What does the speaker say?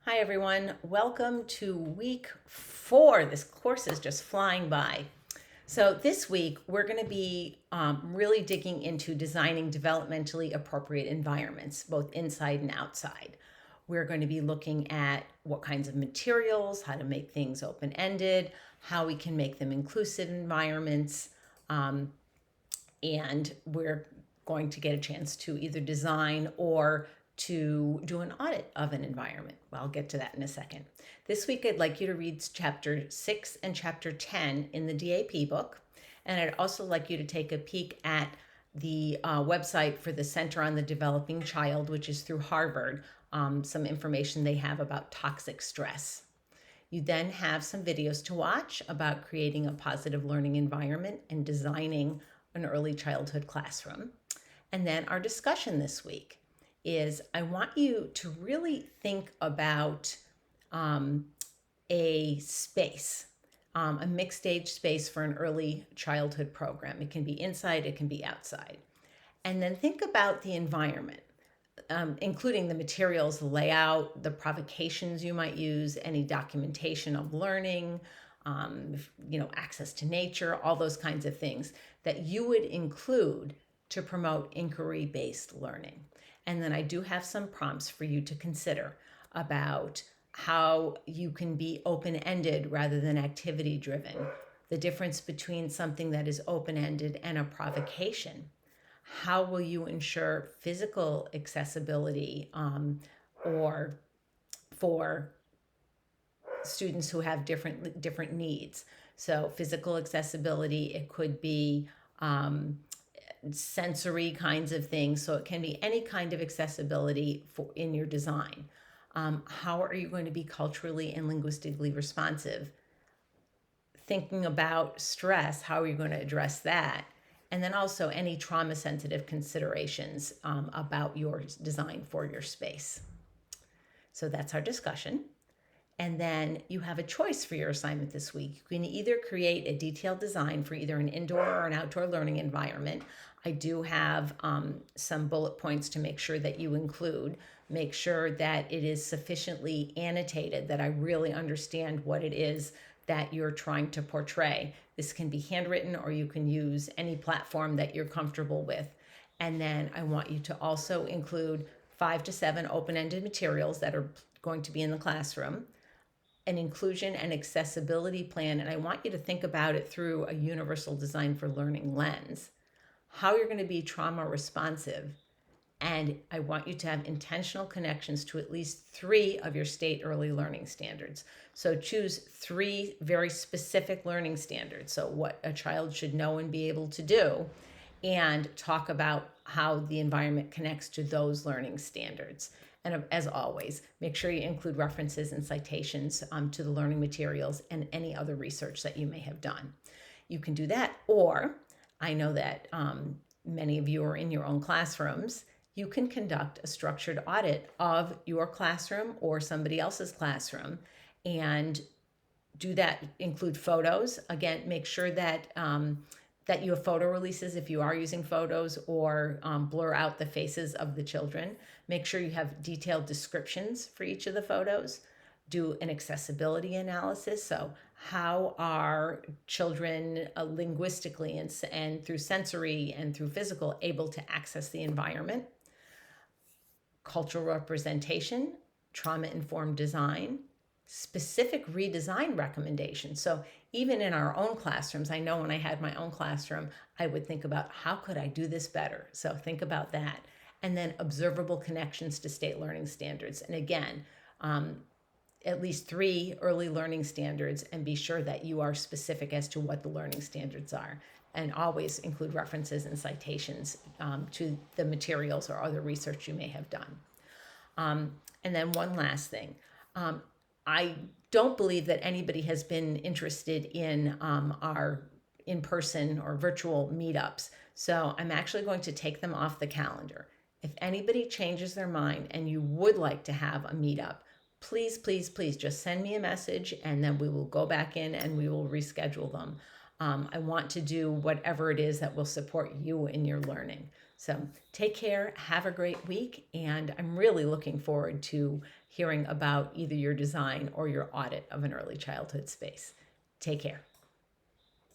Hi everyone, welcome to week 4. This course is just flying by. So this week we're going to be really digging into designing developmentally appropriate environments, both inside and outside. We're going to be looking at what kinds of materials, how to make things open-ended, how we can make them inclusive environments, and we're going to get a chance to either design or to do an audit of an environment. Well, I'll get to that in a second. This week, I'd like you to read chapter 6 and chapter 10 in the DAP book. And I'd also like you to take a peek at the website for the Center on the Developing Child, which is through Harvard, some information they have about toxic stress. You then have some videos to watch about creating a positive learning environment and designing an early childhood classroom. And then our discussion this week is I want you to really think about a space, a mixed age space for an early childhood program. It can be inside, it can be outside. And then think about the environment, including the materials, the layout, the provocations you might use, any documentation of learning, access to nature, all those kinds of things that you would include to promote inquiry-based learning. And then I do have some prompts for you to consider about how you can be open-ended rather than activity-driven, the difference between something that is open-ended and a provocation. How will you ensure physical accessibility or for students who have different needs? So physical accessibility, it could be sensory kinds of things. So it can be any kind of accessibility in your design. How are you going to be culturally and linguistically responsive? Thinking about stress, how are you going to address that? And then also any trauma sensitive considerations about your design for your space. So that's our discussion. And then you have a choice for your assignment this week. You can either create a detailed design for either an indoor or an outdoor learning environment. I do have some bullet points to make sure that you include. Make sure that it is sufficiently annotated, that I really understand what it is that you're trying to portray. This can be handwritten or you can use any platform that you're comfortable with. And then I want you to also include 5 to 7 open-ended materials that are going to be in the classroom, an inclusion and accessibility plan, and I want you to think about it through a universal design for learning lens, how you're going to be trauma responsive, and I want you to have intentional connections to at least 3 of your state early learning standards. So choose 3 very specific learning standards, so what a child should know and be able to do, and talk about how the environment connects to those learning standards. And as always, make sure you include references and citations to the learning materials and any other research that you may have done. You can do that, or I know that many of you are in your own classrooms. You can conduct a structured audit of your classroom or somebody else's classroom and do that, include photos. Again, make sure that that you have photo releases if you are using photos, or blur out the faces of the children. Make sure you have detailed descriptions for each of the photos. Do an accessibility analysis. So how are children linguistically and through sensory and through physical able to access the environment? Cultural representation, trauma-informed design, specific redesign recommendations. So even in our own classrooms, I know when I had my own classroom, I would think about how could I do this better? So think about that. And then observable connections to state learning standards. And again, at least 3 early learning standards, and be sure that you are specific as to what the learning standards are. And always include references and citations to the materials or other research you may have done. And then one last thing. I don't believe that anybody has been interested in our in-person or virtual meetups. So I'm actually going to take them off the calendar. If anybody changes their mind and you would like to have a meetup, please, please, please just send me a message and then we will go back in and we will reschedule them. I want to do whatever it is that will support you in your learning. So take care, have a great week, and I'm really looking forward to hearing about either your design or your audit of an early childhood space. Take care.